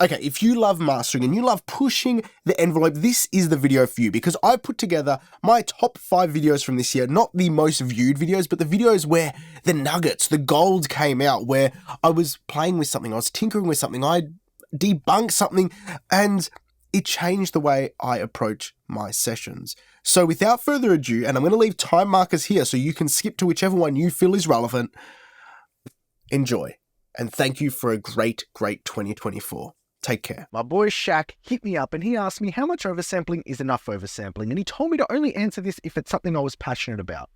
Okay, if you love mastering and you love pushing the envelope, this is the video for you, because I put together my top 5 videos from this year, not the most viewed videos, but the videos where the nuggets, the gold came out, where I was playing with something, I was tinkering with something, I debunked something, and it changed the way I approach my sessions. So without further ado, and I'm going to leave time markers here so you can skip to whichever one you feel is relevant, enjoy. And thank you for a great 2024. Take care. My boy Shaq hit me up and he asked me how much oversampling is enough oversampling, and he told me to only answer this if it's something I was passionate about.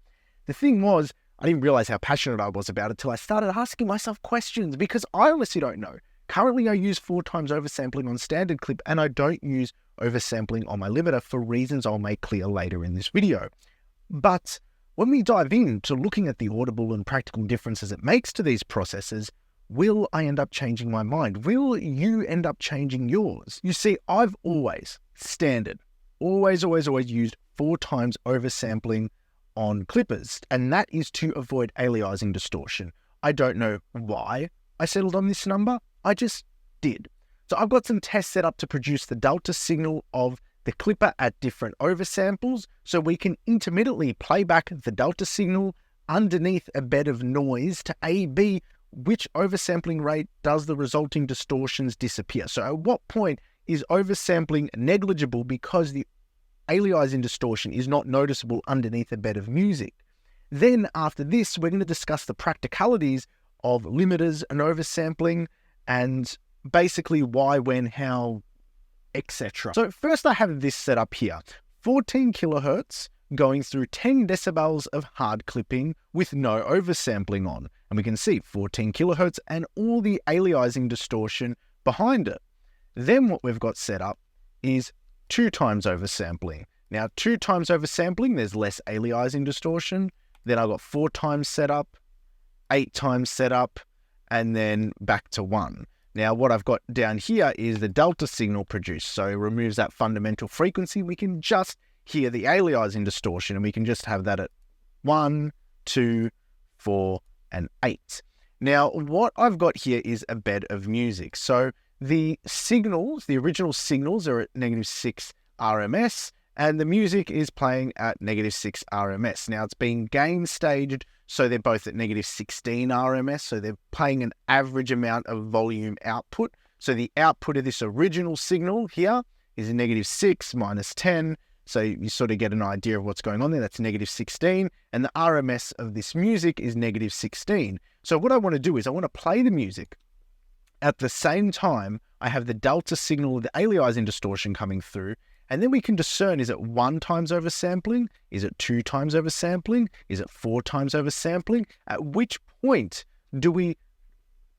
The thing was, I didn't realize how passionate I was about it until I started asking myself questions, because I honestly don't know. Currently, I use 4 times oversampling on standard clip, and I don't use oversampling on my limiter for reasons I'll make clear later in this video. But when we dive into looking at the audible and practical differences it makes to these processes, will I end up changing my mind? Will you end up changing yours? You see, I've always used 4 times oversampling on clippers, and that is to avoid aliasing distortion. I don't know why I settled on this number, I just did. So I've got some tests set up to produce the delta signal of the clipper at different oversamples, so we can intermittently play back the delta signal underneath a bed of noise to A/B which oversampling rate does the resulting distortions disappear. So at what point is oversampling negligible because the aliasing distortion is not noticeable underneath a bed of music? Then after this, we're going to discuss the practicalities of limiters and oversampling, and basically why, when, how, etc. So first I have this set up here. 14 kilohertz going through 10 decibels of hard clipping with no oversampling on. And we can see 14 kilohertz and all the aliasing distortion behind it. Then what we've got set up is 2 times oversampling. Now 2 times oversampling, there's less aliasing distortion. Then I've got 4 times set up, 8 times set up, and then back to 1. Now what I've got down here is the delta signal produced. So it removes that fundamental frequency. We can just hear the aliasing distortion, and we can just have that at 1, 2, 4, and 8. Now, what I've got here is a bed of music. So the signals, the original signals, are at -6 RMS, and the music is playing at -6 RMS. Now, it's being gain staged, so they're both at -16 RMS, so they're playing an average amount of volume output. So the output of this original signal here is -6 minus 10, so you sort of get an idea of what's going on there. That's -16, and the RMS of this music is -16. So what I want to do is I want to play the music. At the same time, I have the delta signal of the aliasing distortion coming through, and then we can discern, is it 1 times oversampling? Is it 2 times oversampling? Is it 4 times oversampling? At which point do we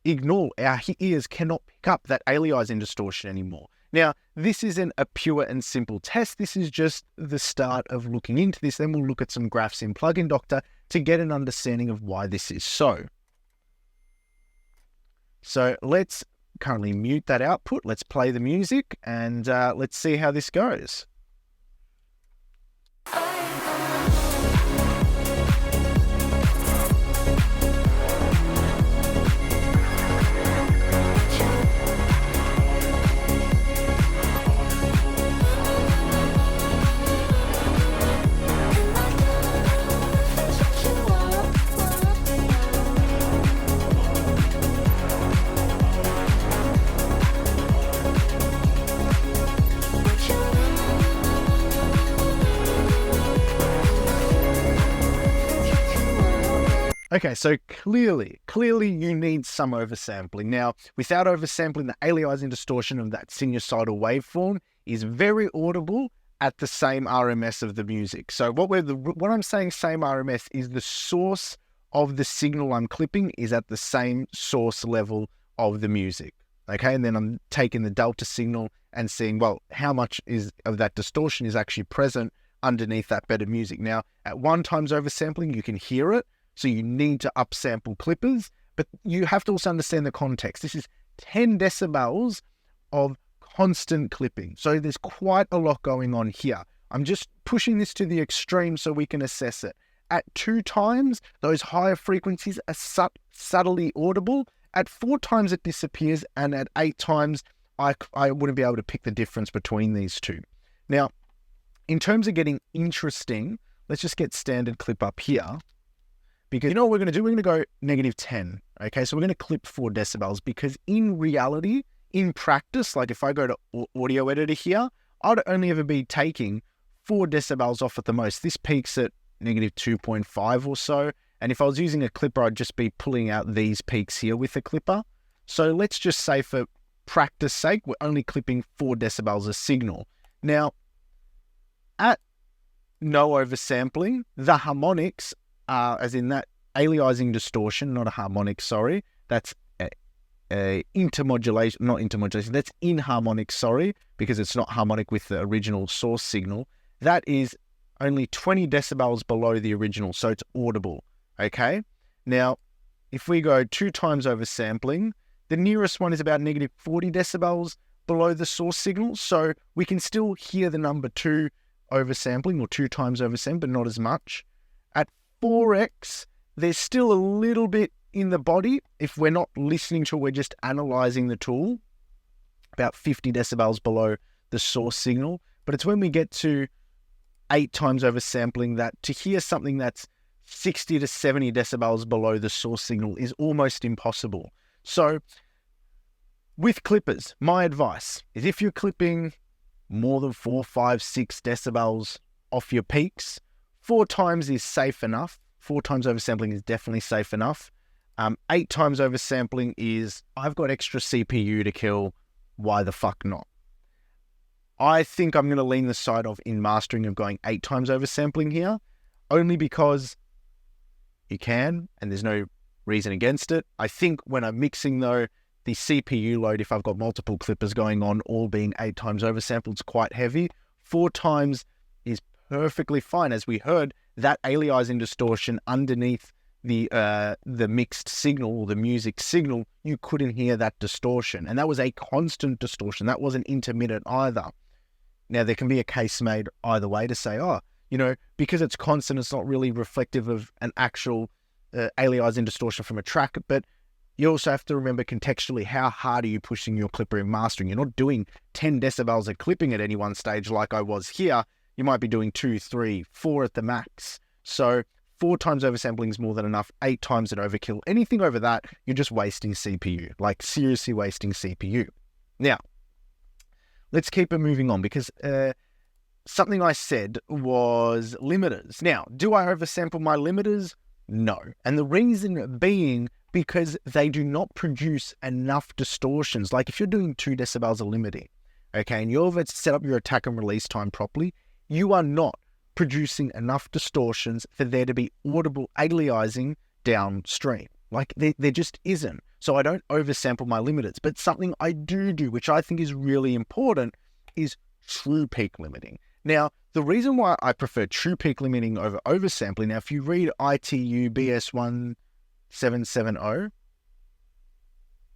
ignore, our ears cannot pick up that aliasing distortion anymore? Now, this isn't a pure and simple test. This is just the start of looking into this. Then we'll look at some graphs in Plugin Doctor to get an understanding of why this is so. So let's currently mute that output. Let's play the music, and let's see how this goes. Okay, so clearly you need some oversampling. Now, without oversampling, the aliasing distortion of that sinusoidal waveform is very audible at the same RMS of the music. So what I'm saying same RMS is the source of the signal I'm clipping is at the same source level of the music. Okay, and then I'm taking the delta signal and seeing, well, how much of that distortion is actually present underneath that bed of music. Now, at 1 times oversampling, you can hear it. So you need to upsample clippers, but you have to also understand the context. This is 10 decibels of constant clipping. So there's quite a lot going on here. I'm just pushing this to the extreme so we can assess it. At 2 times, those higher frequencies are subtly audible. At 4 times, it disappears. And at 8 times, I wouldn't be able to pick the difference between these two. Now, in terms of getting interesting, let's just get standard clip up here. Because you know what we're going to do? We're going to go -10. Okay, so we're going to clip 4 decibels because in reality, in practice, like if I go to audio editor here, I'd only ever be taking 4 decibels off at the most. This peaks at -2.5 or so. And if I was using a clipper, I'd just be pulling out these peaks here with a clipper. So let's just say for practice sake, we're only clipping 4 decibels a signal. Now, at no oversampling, the harmonics, as in that aliasing distortion, not a harmonic, sorry, that's intermodulation, not intermodulation, that's inharmonic, sorry, because it's not harmonic with the original source signal. That is only 20 decibels below the original, so it's audible, okay? Now, if we go 2 times oversampling, the nearest one is about -40 decibels below the source signal, so we can still hear the number 2 oversampling, or 2 times oversampling, but not as much. At 4x, there's still a little bit in the body. If we're not listening to it, we're just analyzing the tool, about 50 decibels below the source signal. But it's when we get to 8 times oversampling that to hear something that's 60 to 70 decibels below the source signal is almost impossible. So with clippers, my advice is if you're clipping more than 4, 5, 6 decibels off your peaks, 4 times is safe enough. 4 times oversampling is definitely safe enough. 8 times oversampling is, I've got extra CPU to kill, why the fuck not? I think I'm going to lean the side of, in mastering, of going 8 times oversampling here, only because you can, and there's no reason against it. I think when I'm mixing though, the CPU load, if I've got multiple clippers going on, all being 8 times oversampled, is quite heavy. 4 times is perfectly fine. As we heard, that aliasing distortion underneath the mixed signal, or the music signal, you couldn't hear that distortion. And that was a constant distortion. That wasn't intermittent either. Now, there can be a case made either way to say, oh, you know, because it's constant, it's not really reflective of an actual aliasing distortion from a track. But you also have to remember contextually, how hard are you pushing your clipper in mastering? You're not doing 10 decibels of clipping at any one stage like I was here. You might be doing 2, 3, 4 at the max. So 4 times oversampling is more than enough. 8 times at overkill. Anything over that, you're just wasting CPU. Like, seriously wasting CPU. Now, let's keep it moving on, because something I said was limiters. Now, do I oversample my limiters? No. And the reason being because they do not produce enough distortions. Like if you're doing 2 decibels of limiting, okay, and you've set up your attack and release time properly, you are not producing enough distortions for there to be audible aliasing downstream. Like there just isn't. So I don't oversample my limiters. But something I do, which I think is really important, is true peak limiting. Now, the reason why I prefer true peak limiting over oversampling, now if you read ITU BS1770,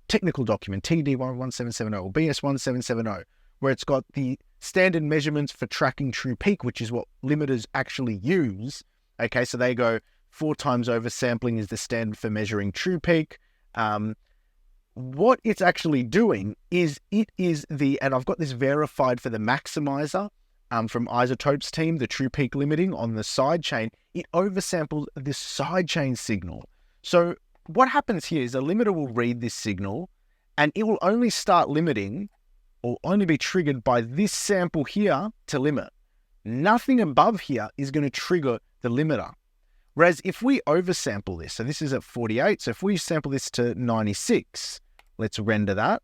technical document, TD1770 or BS1770, where it's got the standard measurements for tracking true peak, which is what limiters actually use. Okay, so they go 4 times oversampling is the standard for measuring true peak. What it's actually doing is and I've got this verified for the maximizer from Isotope's team, the true peak limiting on the sidechain, it oversamples this sidechain signal. So what happens here is a limiter will read this signal and it will only start limiting or only be triggered by this sample here to limit. Nothing above here is going to trigger the limiter. Whereas if we oversample this, so this is at 48, so if we sample this to 96, let's render that,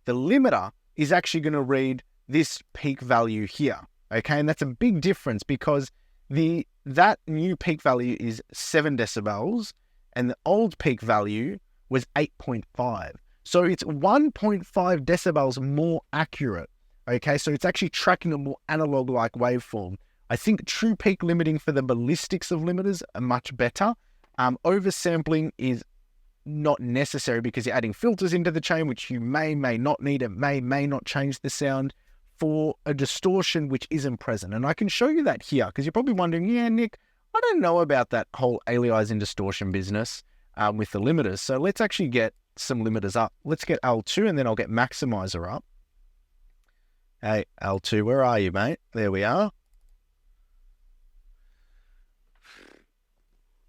the limiter is actually going to read this peak value here, okay? And that's a big difference because that new peak value is 7 decibels and the old peak value was 8.5. So it's 1.5 decibels more accurate, okay? So it's actually tracking a more analog-like waveform. I think true peak limiting for the ballistics of limiters are much better. Oversampling is not necessary because you're adding filters into the chain, which you may not need. It may not change the sound for a distortion which isn't present. And I can show you that here because you're probably wondering, yeah, Nick, I don't know about that whole aliasing distortion business with the limiters. So let's actually get some limiters up. Let's get L2 and then I'll get maximizer up. Hey, L2, where are you, mate? There we are.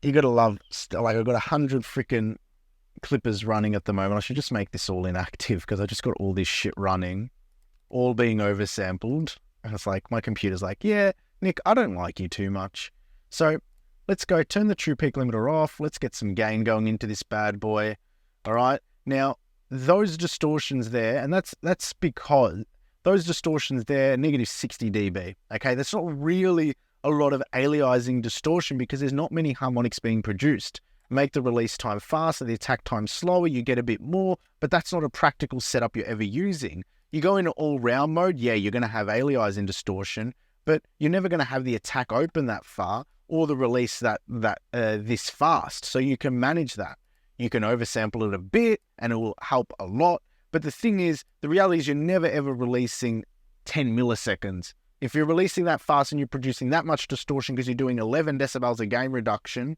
You gotta love, like, I've got 100 freaking clippers running at the moment. I should just make this all inactive because I just got all this shit running, all being oversampled. And it's like, my computer's like, yeah, Nick, I don't like you too much. So let's go turn the true peak limiter off. Let's get some gain going into this bad boy. All right. Now, those distortions there, and that's because those distortions there, negative 60 dB. Okay. That's not really a lot of aliasing distortion because there's not many harmonics being produced. Make the release time faster, the attack time slower, you get a bit more, but that's not a practical setup you're ever using. You go into all-round mode, yeah, you're going to have aliasing distortion, but you're never going to have the attack open that far or the release this fast. So you can manage that. You can oversample it a bit and it will help a lot. But the thing is, the reality is you're never ever releasing 10 milliseconds. If you're releasing that fast and you're producing that much distortion because you're doing 11 decibels of gain reduction,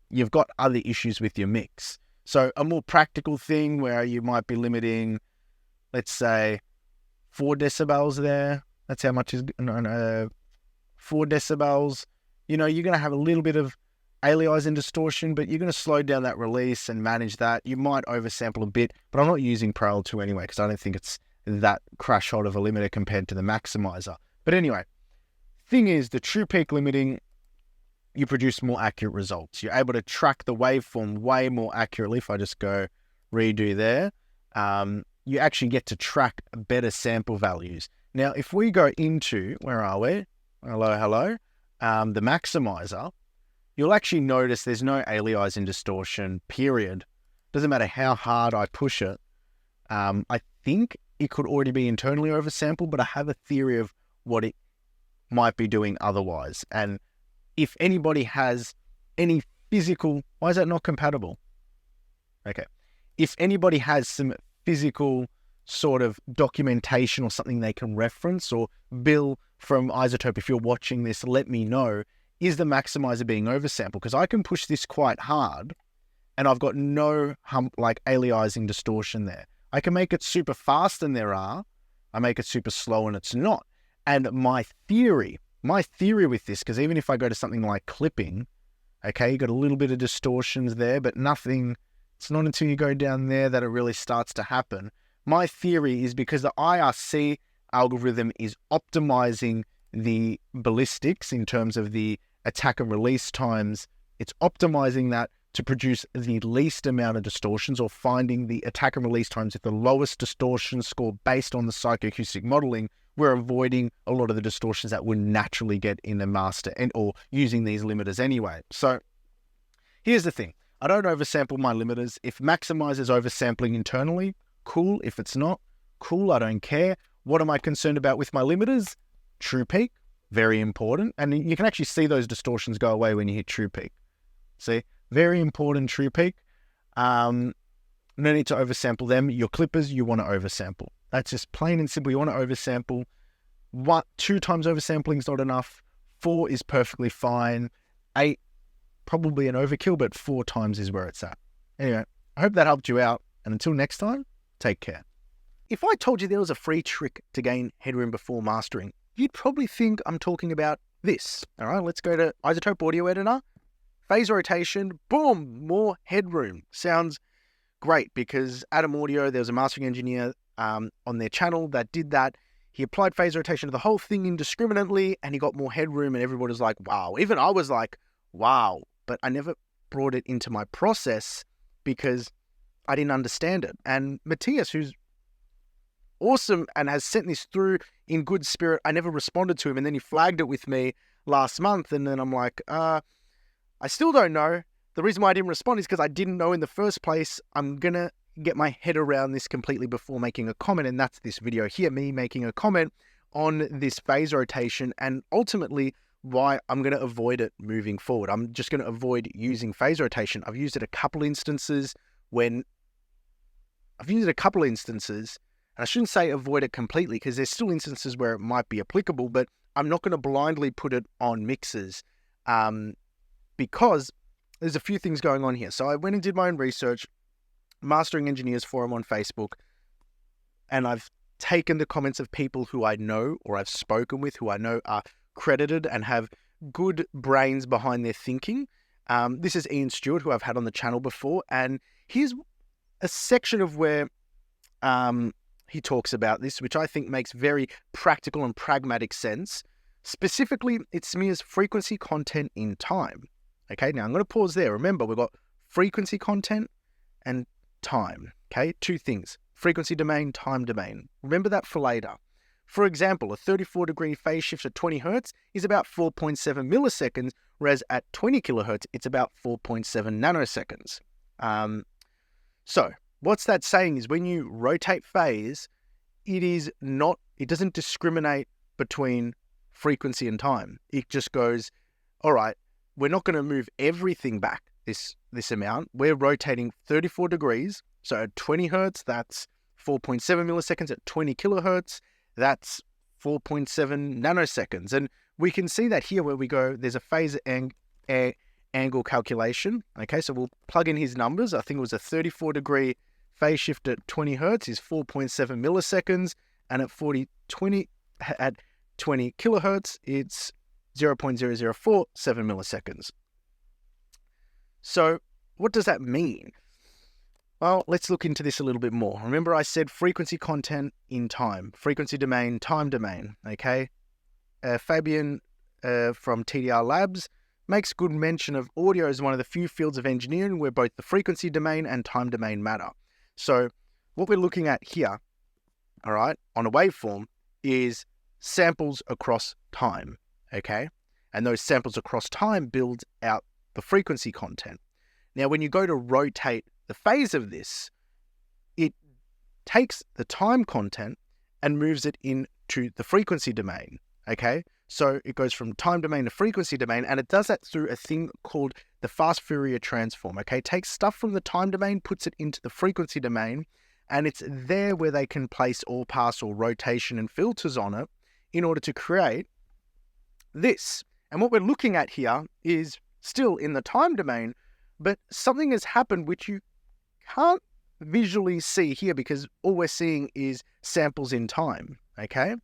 you've got other issues with your mix. So a more practical thing where you might be limiting, let's say, 4 decibels there. That's how much is 4 decibels. You know, you're going to have a little bit of aliasing distortion, but you're going to slow down that release and manage that. You might oversample a bit, but I'm not using Pro L2 anyway because I don't think it's that crash hot of a limiter compared to the maximizer. But anyway, thing is, the true peak limiting, you produce more accurate results. You're able to track the waveform way more accurately. If I just go redo there, you actually get to track better sample values. Now, if we go into, where are we? Hello. The maximizer, you'll actually notice there's no aliasing distortion, period. Doesn't matter how hard I push it. I think it could already be internally oversampled, but I have a theory of what it might be doing otherwise. And if anybody has any physical, why is that not compatible? Okay. If anybody has some physical sort of documentation or something they can reference, or Bill from iZotope, if you're watching this, let me know, is the maximizer being oversampled? Because I can push this quite hard and I've got no aliasing distortion there. I can make it super fast and there are. I make it super slow and it's not. And my theory with this, because even if I go to something like clipping, okay, you got a little bit of distortions there, but nothing, it's not until you go down there that it really starts to happen. My theory is because the IRC algorithm is optimizing the ballistics in terms of the attack and release times. It's optimizing that to produce the least amount of distortions, or finding the attack and release times with the lowest distortion score based on the psychoacoustic modeling. We're avoiding a lot of the distortions that would naturally get in a master or using these limiters anyway. So here's the thing. I don't oversample my limiters. If maximizer is oversampling internally, cool. If it's not, cool. I don't care. What am I concerned about with my limiters? True peak, very important. And you can actually see those distortions go away when you hit true peak. See, very important true peak. No need to oversample them. Your clippers, you want to oversample. That's just plain and simple. You want to oversample. 2 times oversampling is not enough. 4 is perfectly fine. 8, probably an overkill, but 4 times is where it's at. Anyway, I hope that helped you out. And until next time, take care. If I told you there was a free trick to gain headroom before mastering, you'd probably think I'm talking about this. All right, let's go to iZotope Audio Editor. Phase rotation, boom, more headroom. Sounds great because Adam Audio, there was a mastering engineer on their channel that did that. He applied phase rotation to the whole thing indiscriminately and he got more headroom and everybody's like, wow. Even I was like, wow. But I never brought it into my process because I didn't understand it. And Matthias, who's awesome and has sent this through in good spirit, I never responded to him. And then he flagged it with me last month. And then I'm like, I still don't know. The reason why I didn't respond is because I didn't know in the first place. I'm going to get my head around this completely before making a comment. And that's this video here, me making a comment on this phase rotation and ultimately why I'm going to avoid it moving forward. I'm just going to avoid using phase rotation. I've used it a couple instances and I shouldn't say avoid it completely because there's still instances where it might be applicable, but I'm not going to blindly put it on mixes because there's a few things going on here. So I went and did my own research. Mastering Engineers forum on Facebook, and I've taken the comments of people who I know or I've spoken with who I know are credited and have good brains behind their thinking. This is Ian Stewart, who I've had on the channel before, and here's a section of where he talks about this, which I think makes very practical and pragmatic sense. Specifically, it smears frequency content in time. Okay, now I'm going to pause there. Remember, we've got frequency content and time. Okay, two things: frequency domain, time domain. Remember that for later. For example, a 34-degree phase shift at 20 Hz is about 4.7 milliseconds, whereas at 20 kilohertz, it's about 4.7 nanoseconds. So what's that saying is when you rotate phase, it doesn't discriminate between frequency and time. It just goes, all right, we're not going to move everything back this amount. We're rotating 34 degrees. So at 20 Hertz, that's 4.7 milliseconds. At 20 kilohertz, that's 4.7 nanoseconds. And we can see that here where we go, there's a phase angle calculation. Okay, so we'll plug in his numbers. I think it was a 34-degree phase shift at 20 Hertz is 4.7 milliseconds. And at 20 kilohertz, it's 0.0047 milliseconds. So what does that mean? Well, let's look into this a little bit more. Remember I said frequency content in time, frequency domain, time domain, okay? Fabian from TDR Labs makes good mention of audio as one of the few fields of engineering where both the frequency domain and time domain matter. So what we're looking at here, all right, on a waveform is samples across time, okay? And those samples across time build out the frequency content. Now, when you go to rotate the phase of this, it takes the time content and moves it into the frequency domain, okay? So it goes from time domain to frequency domain, and it does that through a thing called the fast Fourier transform, okay? It takes stuff from the time domain, puts it into the frequency domain, and it's there where they can place all pass or rotation and filters on it in order to create this. And what we're looking at here is still in the time domain, but something has happened which you can't visually see here because all we're seeing is samples in time, okay?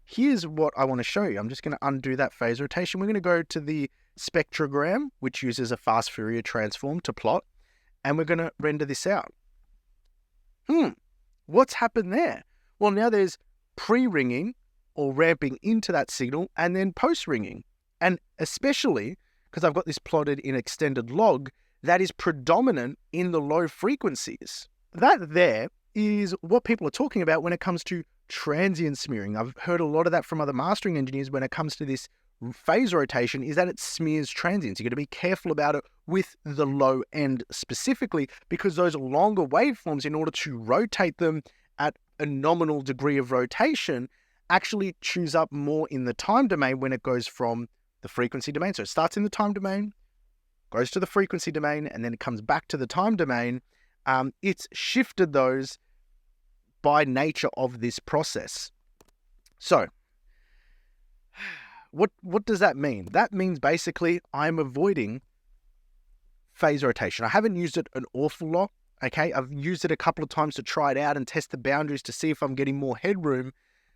Here's what I want to show you. I'm just going to undo that phase rotation. We're going to go to the spectrogram, which uses a fast Fourier transform to plot, and we're going to render this out. What's happened there? Well, now there's pre-ringing or ramping into that signal and then post-ringing. And especially because I've got this plotted in extended log, that is predominant in the low frequencies. That there is what people are talking about when it comes to transient smearing. I've heard a lot of that from other mastering engineers when it comes to this phase rotation, is that it smears transients. You've got to be careful about it with the low end specifically, because those longer waveforms, in order to rotate them at a nominal degree of rotation, actually chews up more in the time domain when it goes from the frequency domain. So it starts in the time domain, goes to the frequency domain, and then it comes back to the time domain. It's shifted those by nature of this process. So what does that mean? That means basically I'm avoiding phase rotation. I haven't used it an awful lot, okay? I've used it a couple of times to try it out and test the boundaries to see if I'm getting more headroom,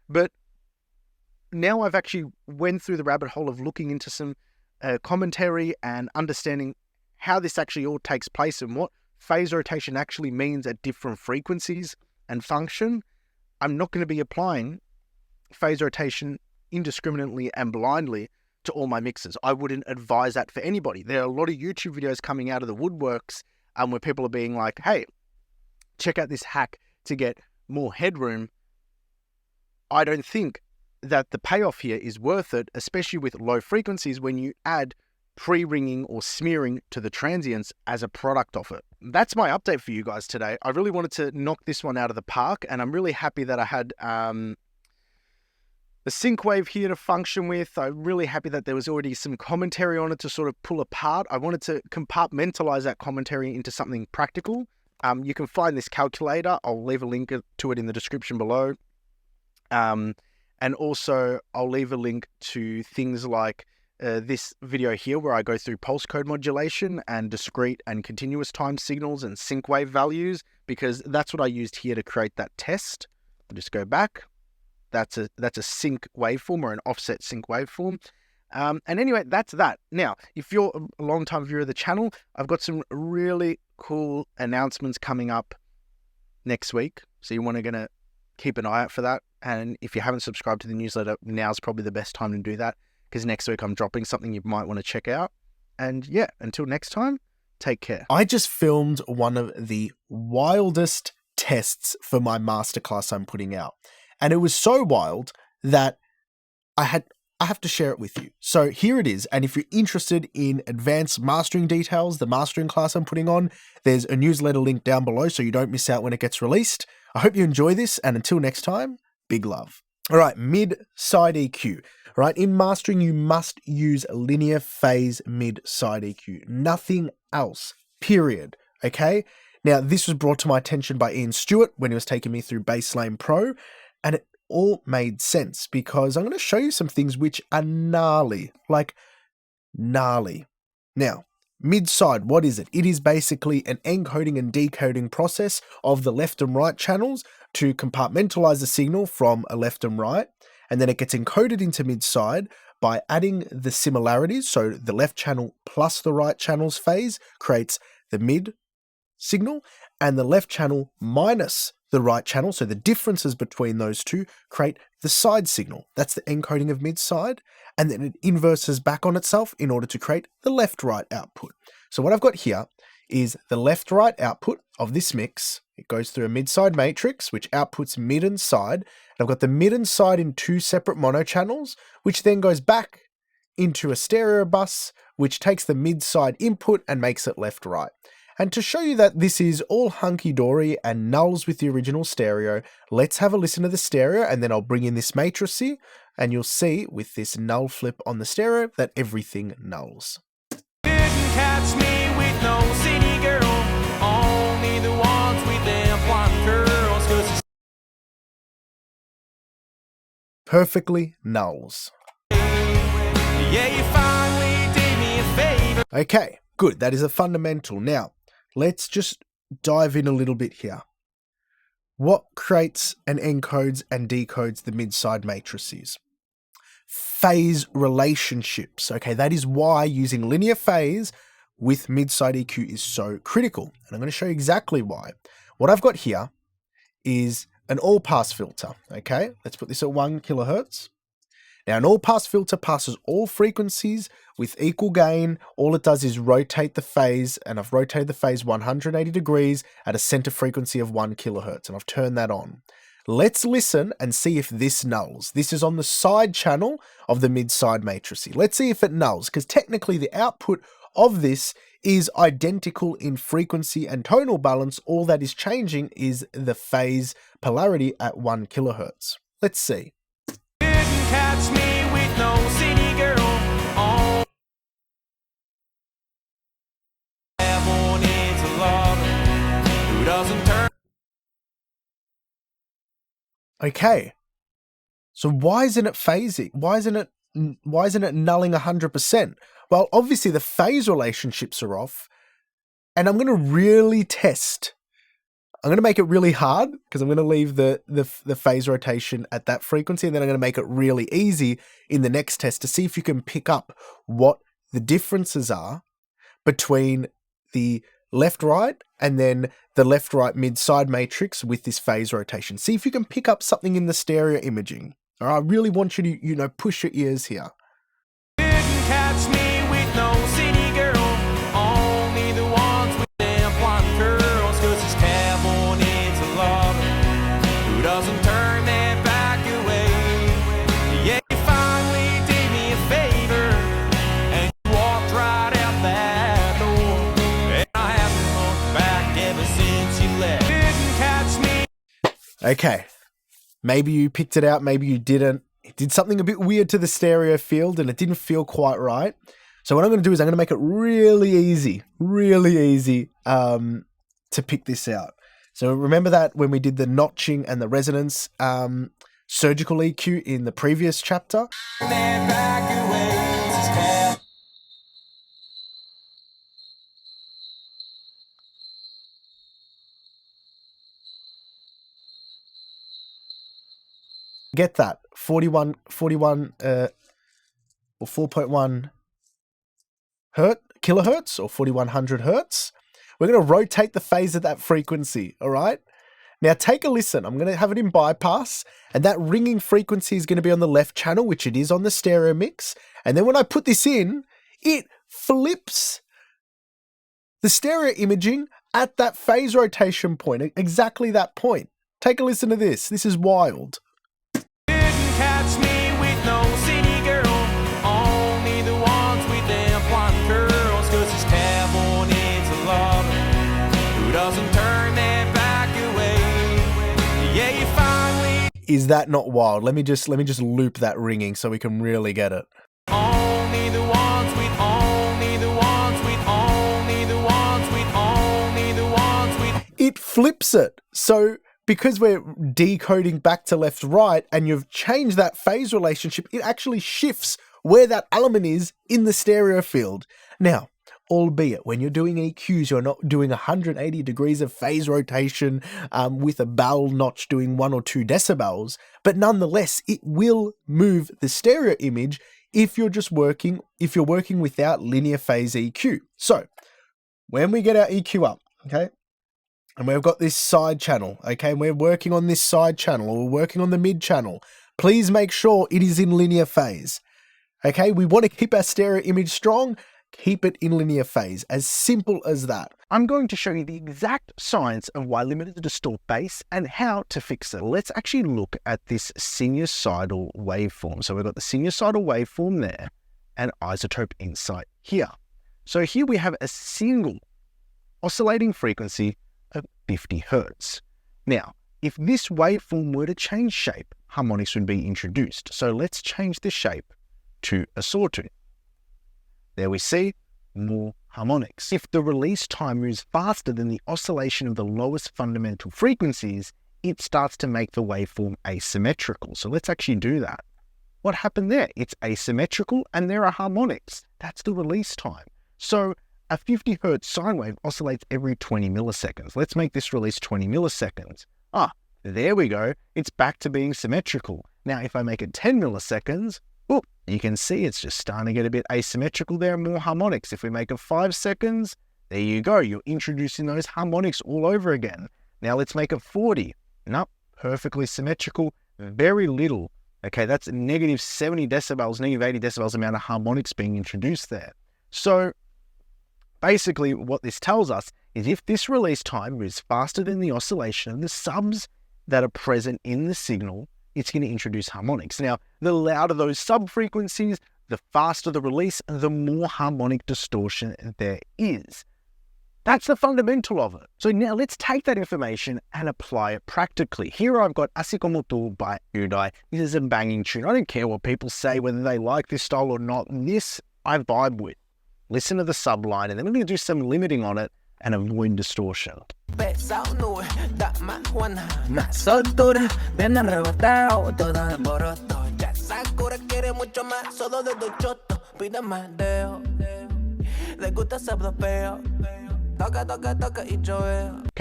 but now I've actually went through the rabbit hole of looking into some commentary and understanding how this actually all takes place and what phase rotation actually means at different frequencies and function. I'm not going to be applying phase rotation indiscriminately and blindly to all my mixes. I wouldn't advise that for anybody. There are a lot of YouTube videos coming out of the woodworks where people are being like, hey, check out this hack to get more headroom. I don't think that the payoff here is worth it, especially with low frequencies when you add pre-ringing or smearing to the transients as a product of it. That's my update for you guys today. I really wanted to knock this one out of the park, and I'm really happy that I had the sync wave here to function with. I'm really happy that there was already some commentary on it to sort of pull apart. I wanted to compartmentalize that commentary into something practical. You can find this calculator. I'll leave a link to it in the description below. And also I'll leave a link to things like this video here where I go through pulse code modulation and discrete and continuous time signals and sync wave values, because that's what I used here to create that test. I'll just go back. That's a sync waveform or an offset sync waveform. And anyway, that's that. Now, if you're a long-time viewer of the channel, I've got some really cool announcements coming up next week. So you want to keep an eye out for that. And if you haven't subscribed to the newsletter, now's probably the best time to do that, because next week I'm dropping something you might want to check out. And yeah, until next time, take care. I just filmed one of the wildest tests for my masterclass I'm putting out. And it was so wild that I have to share it with you. So here it is. And if you're interested in advanced mastering details, the mastering class I'm putting on, there's a newsletter link down below so you don't miss out when it gets released. I hope you enjoy this. And until next time, big love. All right, mid-side EQ. All right, in mastering, you must use linear phase mid-side EQ. Nothing else, period. Okay? Now, this was brought to my attention by Ian Stewart when he was taking me through Baselane Pro. And it all made sense because I'm going to show you some things which are gnarly, like gnarly. Now, mid-side, what is it? It is basically an encoding and decoding process of the left and right channels to compartmentalize the signal from a left and right, and then it gets encoded into mid-side by adding the similarities. So the left channel plus the right channel's phase creates the mid signal, and the left channel minus the right channel, so the differences between those two, create the side signal. That's the encoding of mid-side, and then it inverses back on itself in order to create the left-right output. So what I've got here is the left-right output of this mix. It goes through a mid-side matrix, which outputs mid and side. And I've got the mid and side in two separate mono channels, which then goes back into a stereo bus, which takes the mid-side input and makes it left-right. And to show you that this is all hunky-dory and nulls with the original stereo, let's have a listen to the stereo, and then I'll bring in this matrice, and you'll see with this null flip on the stereo that everything nulls. Couldn't catch me with no city girl, only the ones with them blonde curls, 'cause Perfectly nulls. yeah, you finally did me a favor. Okay, good. That is a fundamental. Now, let's just dive in a little bit here. What creates and encodes and decodes the mid-side matrices? Phase relationships. Okay, that is why using linear phase with mid-side EQ is so critical. And I'm going to show you exactly why. What I've got here is an all-pass filter. Okay, let's put this at 1 kilohertz. Now, an all-pass filter passes all frequencies with equal gain. All it does is rotate the phase, and I've rotated the phase 180 degrees at a center frequency of 1 kilohertz, and I've turned that on. Let's listen and see if this nulls. This is on the side channel of the mid-side matrice. Let's see if it nulls, because technically the output of this is identical in frequency and tonal balance. All that is changing is the phase polarity at 1 kilohertz. Let's see. Catch me with no city girl, oh, everyone needs a lover who doesn't turn. Okay, so why isn't it phasing? Why isn't it nulling 100%? Well, obviously the phase relationships are off, and I'm going to really test. I'm going to make it really hard because I'm going to leave the phase rotation at that frequency, and then I'm going to make it really easy in the next test to see if you can pick up what the differences are between the left-right and then the left-right mid-side matrix with this phase rotation. See if you can pick up something in the stereo imaging. All right, I really want you to, push your ears here. Couldn't catch me with no city girl, only the ones with them blonde curls, 'cause this cowboy needs a lover who doesn't turn their back away. Yeah, you finally did me a favor, and you walked right out that door, and I haven't looked back ever since you left. Couldn't catch me. Okay, maybe you picked it out, maybe you didn't. It did something a bit weird to the stereo field and it didn't feel quite right. So what I'm going to do is I'm going to make it really easy to pick this out. So remember that when we did the notching and the resonance surgical EQ in the previous chapter. Get that 41 or 4.1 kilohertz or 4100 hertz. We're going to rotate the phase at that frequency. All right. Now take a listen. I'm going to have it in bypass, and that ringing frequency is going to be on the left channel, which it is on the stereo mix. And then when I put this in, it flips the stereo imaging at that phase rotation point, exactly that point. Take a listen to this. This is wild. Catch me with no city girl, only the ones with them blonde curls, 'cause this cowboy needs a lover who doesn't turn their back away. Yeah, you finally. Is that not wild? Let me just loop that ringing so we can really get it. Only the ones with, only the ones with, only the ones with, only the ones with. It flips it. So because we're decoding back to left right and you've changed that phase relationship, it actually shifts where that element is in the stereo field. Now, albeit when you're doing EQs, you're not doing 180 degrees of phase rotation with a bell notch doing 1 or 2 decibels, but nonetheless, it will move the stereo image if you're working without linear phase EQ. So when we get our EQ up, okay, and we've got this side channel, okay, and we're working on this side channel or we're working on the mid channel, please make sure it is in linear phase. Okay, we want to keep our stereo image strong, keep it in linear phase, as simple as that. I'm going to show you the exact science of why limited distort bass and how to fix it. Let's actually look at this sinusoidal waveform. So we've got the sinusoidal waveform there and isotope insight here. So here we have a single oscillating frequency of 50 hertz. Now, if this waveform were to change shape, harmonics would be introduced. So let's change the shape to a sawtooth. There we see more harmonics. If the release time moves faster than the oscillation of the lowest fundamental frequencies, it starts to make the waveform asymmetrical. So let's actually do that. What happened there? It's asymmetrical and there are harmonics. That's the release time. So a 50 hertz sine wave oscillates every 20 milliseconds. Let's make this release 20 milliseconds. Ah, there we go. It's back to being symmetrical. Now, if I make it 10 milliseconds, oh, you can see it's just starting to get a bit asymmetrical. There are more harmonics. If we make it 5 seconds, there you go. You're introducing those harmonics all over again. Now let's make it 40. Nope, perfectly symmetrical. Very little. Okay, that's negative 70 decibels, negative 80 decibels amount of harmonics being introduced there. So basically what this tells us is if this release time moves faster than the oscillation of the subs that are present in the signal, it's going to introduce harmonics. Now, the louder those sub-frequencies, the faster the release, and the more harmonic distortion there is. That's the fundamental of it. So now let's take that information and apply it practically. Here I've got Así Como Tú by Uday. This is a banging tune. I don't care what people say, whether they like this style or not. This I vibe with. Listen to the subline, and then we're going to do some limiting on it and avoid distortion. Okay,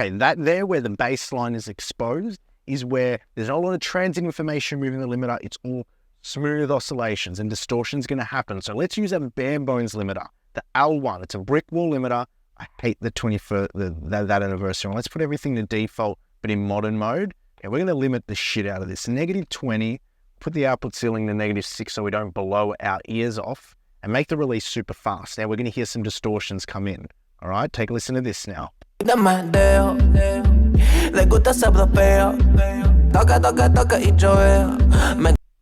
that there where the bass line is exposed is where there's not a lot of transient information moving the limiter. It's all smooth oscillations and distortion's going to happen. So let's use a bare bones limiter, the L1. It's a brick wall limiter. I hate the 21st, that anniversary. Let's put everything to default, but in modern mode. Okay, we're going to limit the shit out of this. Negative 20, put the output ceiling to negative 6 so we don't blow our ears off, and make the release super fast. Now we're going to hear some distortions come in. All right, take a listen to this now.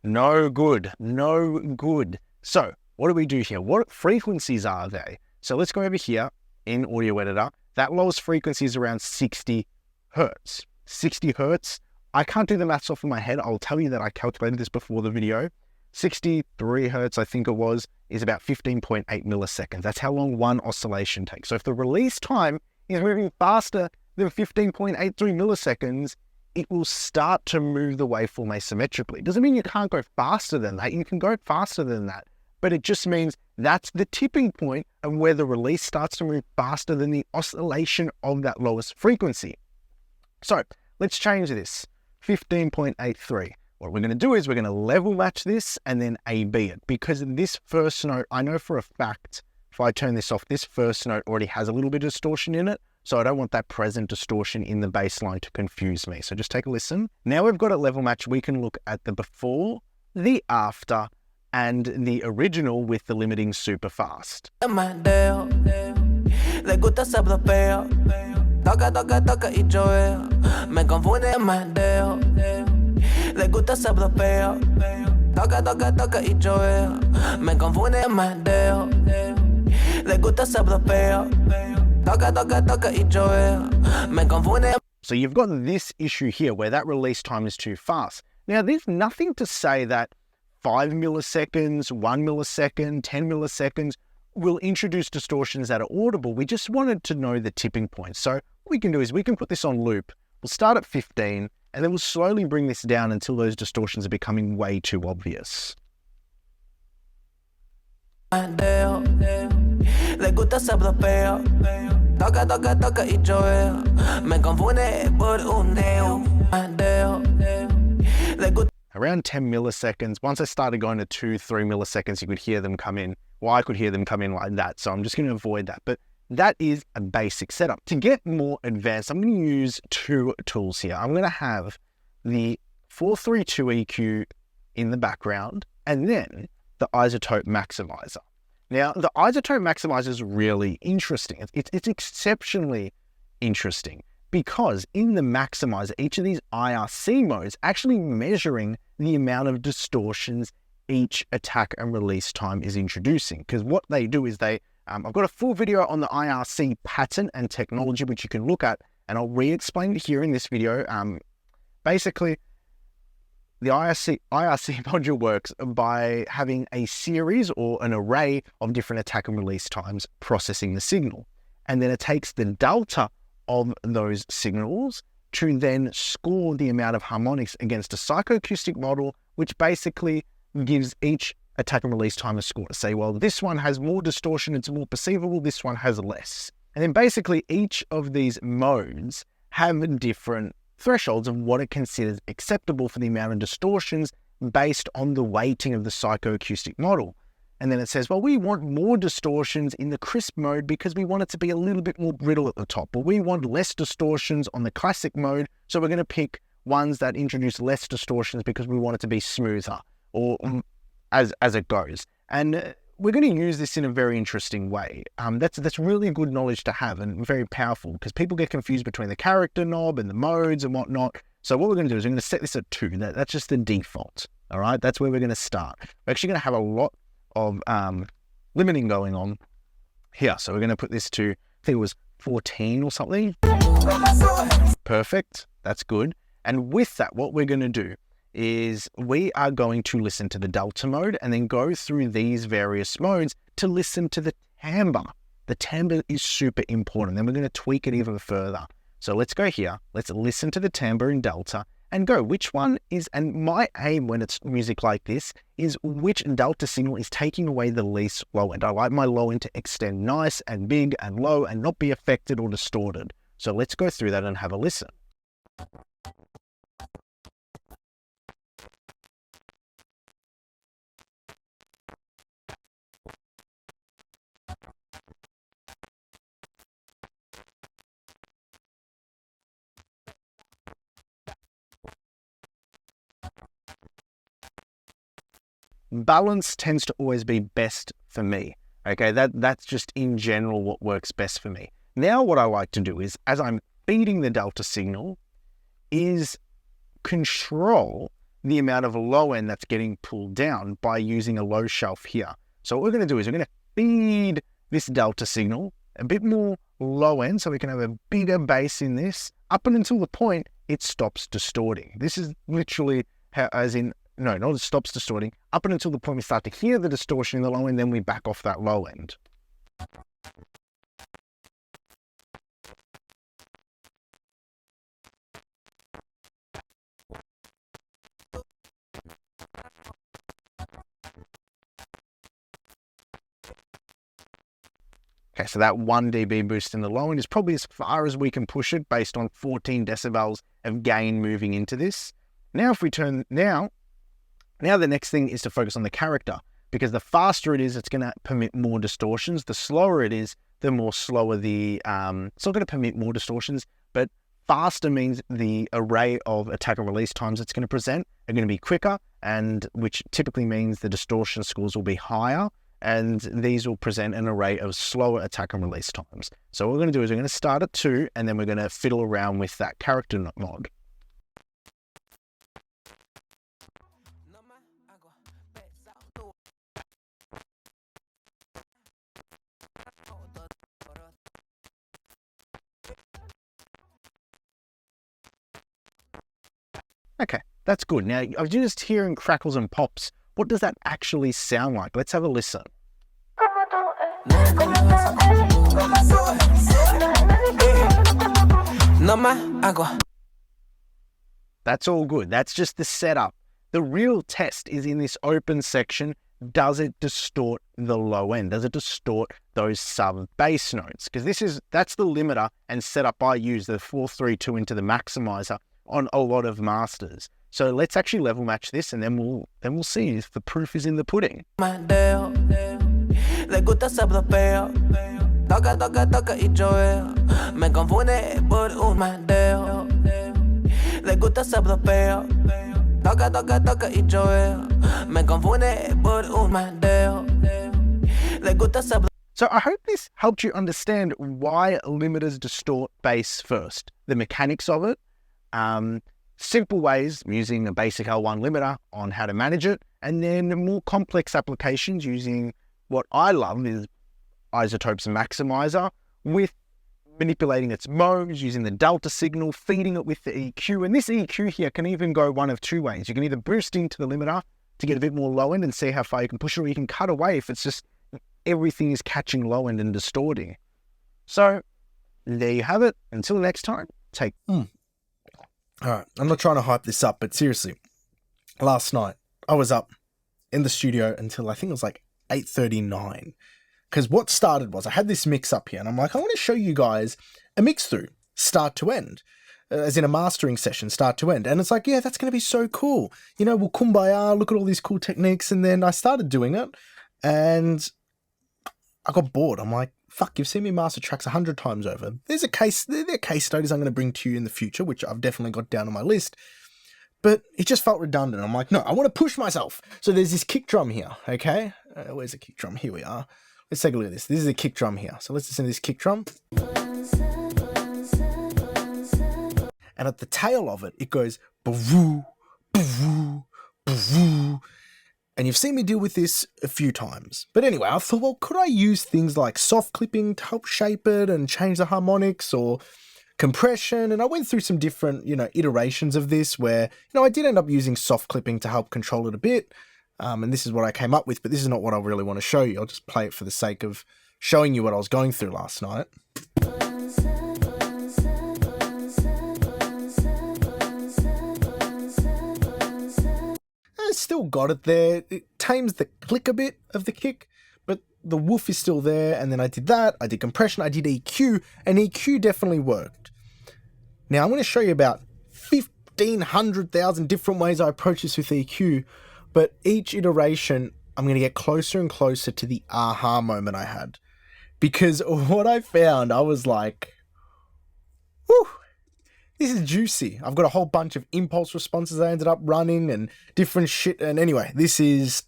No good, no good. So what do we do here? What frequencies are they? So let's go over here in Audio Editor. That lowest frequency is around 60 hertz. 60 hertz. I can't do the maths off of my head. I'll tell you that I calculated this before the video. 63 hertz, I think it was, is about 15.8 milliseconds. That's how long one oscillation takes. So if the release time is moving faster than 15.83 milliseconds, it will start to move the waveform asymmetrically. Doesn't mean you can't go faster than that. You can go faster than that. But it just means that's the tipping point and where the release starts to move faster than the oscillation of that lowest frequency. So let's change this. 15.83. What we're going to do is we're going to level match this and then A/B it, because this first note, I know for a fact, if I turn this off, this first note already has a little bit of distortion in it. So I don't want that present distortion in the bass line to confuse me. So just take a listen. Now we've got it level match. We can look at the before, the after, and the original with the limiting super fast. Le gusta ese blopeo. Toca, toca, toca y yo veo. Me confunde más dejo. Le gusta ese blopeo. Toca, toca, toca y yo veo. Me confunde más dejo. Le gusta ese blopeo. Toca, toca, toca y yo veo. Me confunde. So you've got this issue here where that release time is too fast. Now there's nothing to say that 5 milliseconds, 1 millisecond, 10 milliseconds will introduce distortions that are audible. We just wanted to know the tipping point. So what we can do is we can put this on loop. We'll start at 15 and then we'll slowly bring this down until those distortions are becoming way too obvious. Le gusta ese blopeo. Toca, toca, toca y yo veo. Me confunde por un dedo. Le gusta. Around 10 milliseconds. Once I started going to 2-3 milliseconds, you could hear them come in. Well, I could hear them come in like that. So I'm just going to avoid that. But that is a basic setup. To get more advanced, I'm going to use two tools here. I'm going to have the 432 EQ in the background and then the iZotope maximizer. Now, the iZotope maximizer is really interesting. It's exceptionally interesting because in the maximizer, each of these IRC modes actually measuring the amount of distortions each attack and release time is introducing. Because what they do is I've got a full video on the IRC pattern and technology, which you can look at, and I'll re-explain it here in this video. Basically, the IRC module works by having a series or an array of different attack and release times processing the signal. And then it takes the delta of those signals to then score the amount of harmonics against a psychoacoustic model, which basically gives each attack and release time a score to say, well, this one has more distortion, it's more perceivable, this one has less. And then basically each of these modes have different thresholds of what it considers acceptable for the amount of distortions based on the weighting of the psychoacoustic model. And then it says, well, we want more distortions in the crisp mode because we want it to be a little bit more brittle at the top, or we want less distortions on the classic mode, so we're going to pick ones that introduce less distortions because we want it to be smoother, or as it goes. And we're going to use this in a very interesting way. That's really good knowledge to have and very powerful because people get confused between the character knob and the modes and whatnot. So what we're going to do is we're going to set this at 2. That's just the default. All right, that's where we're going to start. We're actually going to have a lot of limiting going on here. So we're going to put this to, I think it was 14 or something. Perfect. That's good. And with that, what we're going to do is we are going to listen to the delta mode and then go through these various modes to listen to the timbre. The timbre is super important. Then we're going to tweak it even further. So let's go here. Let's listen to the timbre in delta and go which one is, and my aim when it's music like this is which delta signal is taking away the least low end. I like my low end to extend nice and big and low and not be affected or distorted. So let's go through that and have a listen. Balance tends to always be best for me. Okay, that's just in general what works best for me. Now what I like to do is, as I'm feeding the delta signal, is control the amount of low end that's getting pulled down by using a low shelf here. So what we're going to do is we're going to feed this delta signal a bit more low end so we can have a bigger bass in this up until the point it stops distorting. This is literally how, as in, no, not it stops distorting, up until the point we start to hear the distortion in the low end, then we back off that low end. Okay, so that 1 dB boost in the low end is probably as far as we can push it based on 14 decibels of gain moving into this. Now if we turn, now the next thing is to focus on the character, because the faster it is, it's going to permit more distortions. The slower it is, the more slower the, it's not going to permit more distortions, but faster means the array of attack and release times it's going to present are going to be quicker, and which typically means the distortion scores will be higher, and these will present an array of slower attack and release times. So what we're going to do is we're going to start at 2, and then we're going to fiddle around with that character mod. Okay, that's good. Now, I'm just hearing crackles and pops. What does that actually sound like? Let's have a listen. That's all good. That's just the setup. The real test is in this open section. Does it distort the low end? Does it distort those sub bass notes? Because that's the limiter and setup I use, the 432 into the maximizer on a lot of masters. So let's actually level match this, and then we'll see if the proof is in the pudding. So I hope this helped you understand why limiters distort bass first, the mechanics of it, simple ways using a basic L1 limiter on how to manage it, and then more complex applications using what I love is iZotope's maximizer with manipulating its modes, using the delta signal, feeding it with the EQ. And this EQ here can even go one of 2 ways. You can either boost into the limiter to get a bit more low end and see how far you can push it, or you can cut away if it's just everything is catching low end and distorting. So there you have it. Until next time, take All right, I'm not trying to hype this up, but seriously, last night I was up in the studio until I think it was like 8:39. Because what started was I had this mix up here, and I'm like, I want to show you guys a mix through start to end, as in a mastering session, start to end. And it's like, yeah, that's going to be so cool. You know, we'll kumbaya, look at all these cool techniques. And then I started doing it, and I got bored. I'm like, fuck, you've seen me master tracks 100 times over. There are case studies I'm going to bring to you in the future, which I've definitely got down on my list. But it just felt redundant. I'm like, no, I want to push myself. So there's this kick drum here, okay? Where's the kick drum? Here we are. Let's take a look at this. This is a kick drum here. So let's listen to this kick drum. And at the tail of it, it goes boo, boo, boo. And you've seen me deal with this a few times. But anyway, I thought, well, could I use things like soft clipping to help shape it and change the harmonics, or compression? And I went through some different, iterations of this where, I did end up using soft clipping to help control it a bit. And this is what I came up with, but this is not what I really want to show you. I'll just play it for the sake of showing you what I was going through last night. I still got it there. It tames the click a bit of the kick, but the woof is still there. And then I did that. I did compression. I did EQ, and EQ definitely worked. Now I'm going to show you about 1,500,000 different ways I approach this with EQ. But each iteration, I'm going to get closer and closer to the aha moment I had. Because what I found, I was like, whew, this is juicy. I've got a whole bunch of impulse responses I ended up running and different shit. And anyway, this is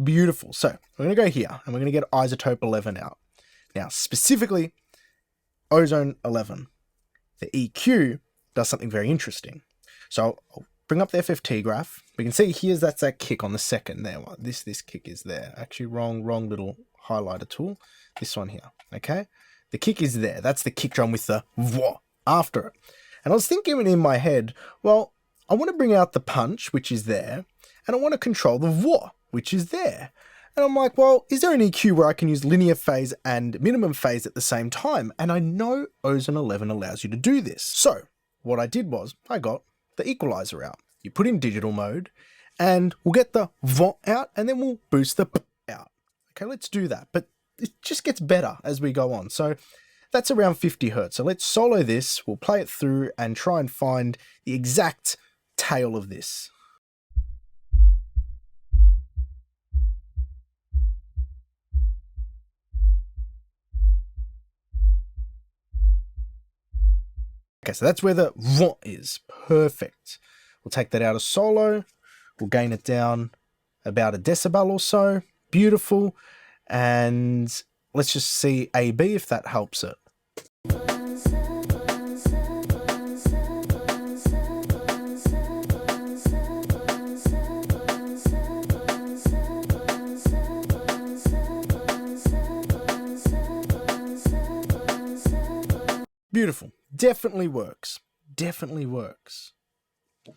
beautiful. So we're going to go here and we're going to get iZotope 11 out. Now, specifically, Ozone 11. The EQ does something very interesting. So I'll bring up the FFT graph. We can see here's that's that kick on the second there. This kick is there. Actually, wrong little highlighter tool. This one here. Okay, the kick is there. That's the kick drum with the wah after it. And I was thinking in my head, well, I want to bring out the punch, which is there, and I want to control the wah, which is there. And I'm like, well, is there an EQ where I can use linear phase and minimum phase at the same time? And I know Ozone 11 allows you to do this. So what I did was I got the equalizer out. You put in digital mode and we'll get the VOT out and then we'll boost the P out. Okay, let's do that. But it just gets better as we go on. So that's around 50 hertz. So let's solo this, we'll play it through and try and find the exact tail of this. Okay, so that's where the "vont" is. Perfect. We'll take that out of solo. We'll gain it down about a decibel or so. Beautiful. And let's just see AB if that helps it. Beautiful. Definitely works. Definitely works. We're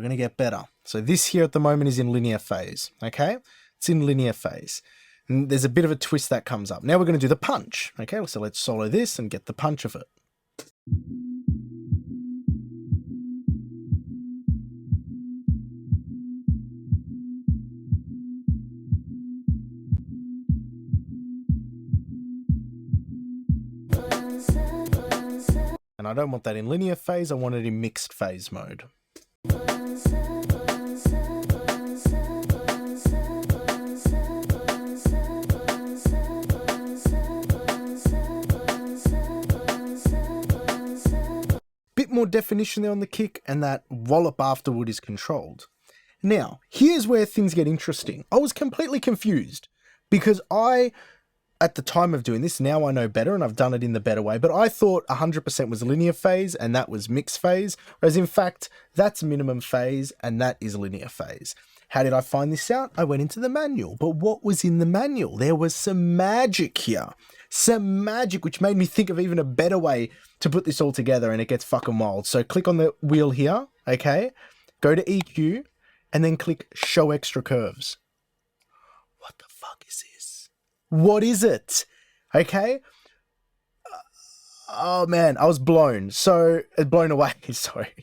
going to get better. So this here at the moment is in linear phase. Okay? It's in linear phase. And there's a bit of a twist that comes up. Now we're going to do the punch. Okay? So let's solo this and get the punch of it. And I don't want that in linear phase, I want it in mixed phase mode. Bit more definition there on the kick, and that wallop afterward is controlled. Now, here's where things get interesting. I was completely confused because at the time of doing this, now I know better and I've done it in the better way, but I thought 100% was linear phase and that was mixed phase, whereas in fact, that's minimum phase and that is linear phase. How did I find this out? I went into the manual, but what was in the manual? There was some magic here. Some magic, which made me think of even a better way to put this all together, and it gets fucking wild. So click on the wheel here, okay? Go to EQ, and then click Show Extra Curves. What the fuck is this? What is it? Okay? Oh man, I was blown. So, blown away, sorry.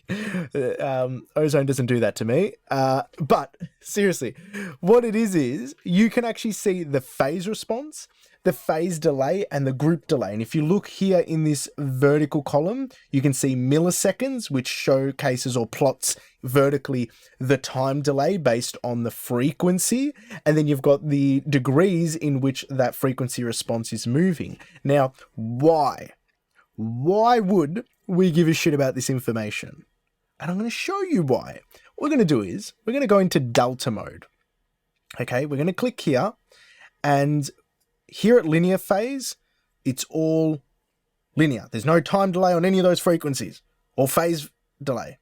Ozone doesn't do that to me. But seriously, what it is you can actually see the phase response, the phase delay, and the group delay. And if you look here in this vertical column, you can see milliseconds, which showcases or plots vertically the time delay based on the frequency. And then you've got the degrees in which that frequency response is moving. Now, why? Why would we give a shit about this information? And I'm going to show you why. What we're going to do is we're going to go into delta mode. Okay, we're going to click here, and here at linear phase, it's all linear. There's no time delay on any of those frequencies or phase delay.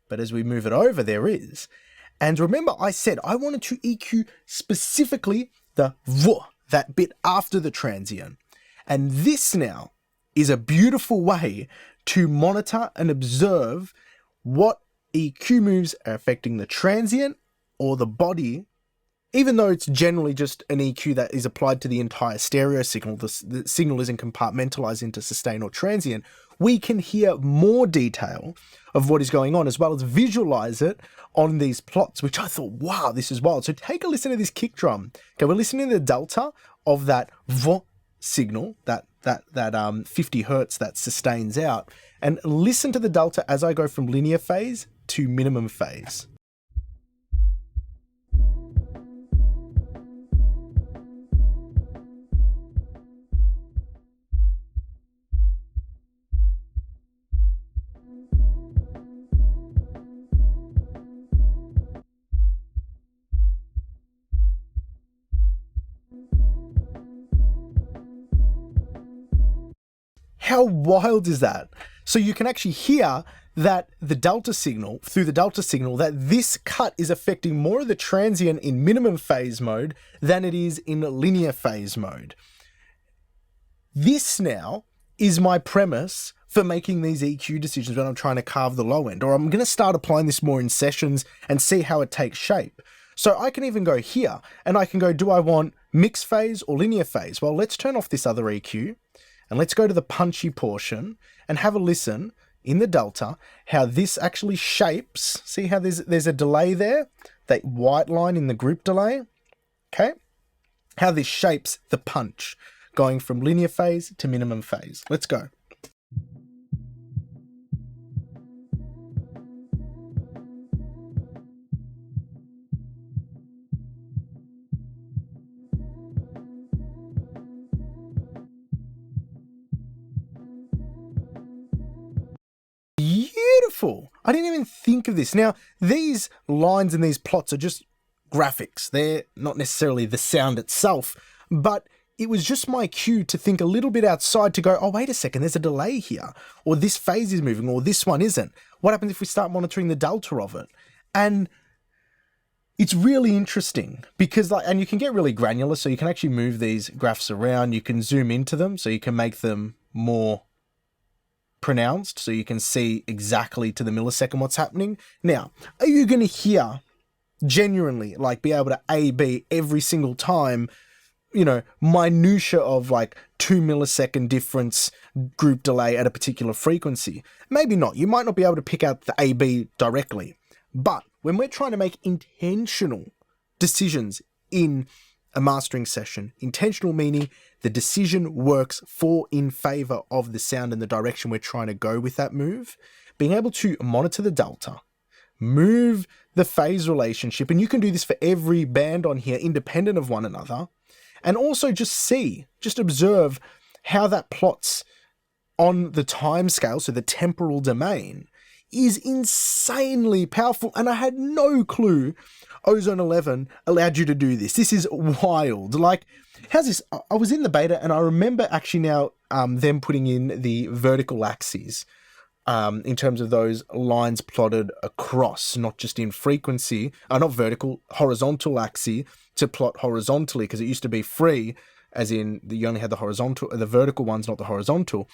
But as we move it over, there is. And remember, I said I wanted to EQ specifically the V, that bit after the transient. And this now is a beautiful way to monitor and observe what EQ moves are affecting the transient or the body, even though it's generally just an EQ that is applied to the entire stereo signal. The signal isn't compartmentalized into sustain or transient. We can hear more detail of what is going on, as well as visualize it on these plots, which I thought, wow, this is wild. So take a listen to this kick drum. Okay, we're listening to the delta of that V signal, that 50 hertz that sustains out, and listen to the delta as I go from linear phase to minimum phase. How wild is that? So you can actually hear that the delta signal, through the delta signal, that this cut is affecting more of the transient in minimum phase mode than it is in linear phase mode. This now is my premise for making these EQ decisions when I'm trying to carve the low end, or I'm going to start applying this more in sessions and see how it takes shape. So I can even go here and I can go, do I want mixed phase or linear phase? Well, let's turn off this other EQ. And let's go to the punchy portion and have a listen in the delta, how this actually shapes. See how there's a delay there? That white line in the group delay. Okay. how this shapes the punch, going from linear phase to minimum phase. Let's go. Beautiful. I didn't even think of this. Now, these lines and these plots are just graphics. They're not necessarily the sound itself, but it was just my cue to think a little bit outside to go, oh, wait a second, there's a delay here, or this phase is moving, or this one isn't. What happens if we start monitoring the delta of it? And it's really interesting because, and you can get really granular, so you can actually move these graphs around. You can zoom into them, so you can make them more pronounced, so you can see exactly to the millisecond what's happening. Now, are you going to hear genuinely, like, be able to A/B every single time, you know, minutia of like 2 millisecond difference group delay at a particular frequency? Maybe not. You might not be able to pick out the A/B directly, but when we're trying to make intentional decisions in a mastering session, intentional meaning the decision works in favor of the sound and the direction we're trying to go with that move, being able to monitor the delta, move the phase relationship, and you can do this for every band on here independent of one another, and also just observe how that plots on the time scale, so the temporal domain, is insanely powerful. And I had no clue Ozone 11 allowed you to do this. This is wild. Like, how's this? I was in the beta and I remember actually now them putting in the vertical axes in terms of those lines plotted across, not just in frequency, not vertical, horizontal axis to plot horizontally, because it used to be free, as in you only had the vertical ones, not the horizontal.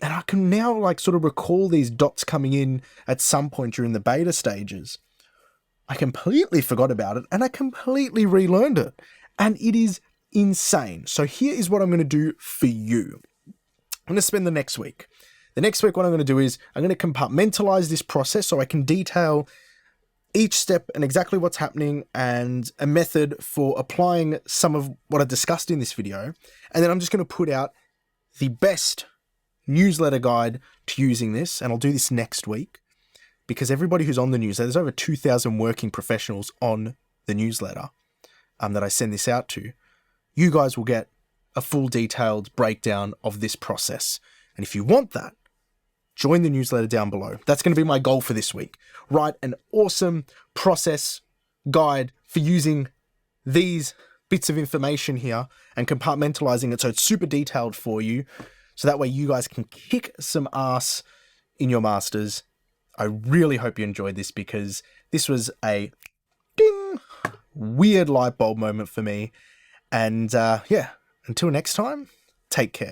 And I can now like sort of recall these dots coming in at some point during the beta stages. I completely forgot about it and I completely relearned it. And it is insane. So here is what I'm going to do for you. I'm going to spend the next week. The next week, what I'm going to do is I'm going to compartmentalize this process so I can detail each step and exactly what's happening and a method for applying some of what I discussed in this video. And then I'm just going to put out the best newsletter guide to using this. And I'll do this next week because everybody who's on the newsletter, there's over 2,000 working professionals on the newsletter that I send this out to. You guys will get a full detailed breakdown of this process. And if you want that, join the newsletter down below. That's going to be my goal for this week. Write an awesome process guide for using these bits of information here and compartmentalizing it so it's super detailed for you. So that way you guys can kick some ass in your masters. I really hope you enjoyed this because this was a ding, weird light bulb moment for me. And yeah, until next time, take care.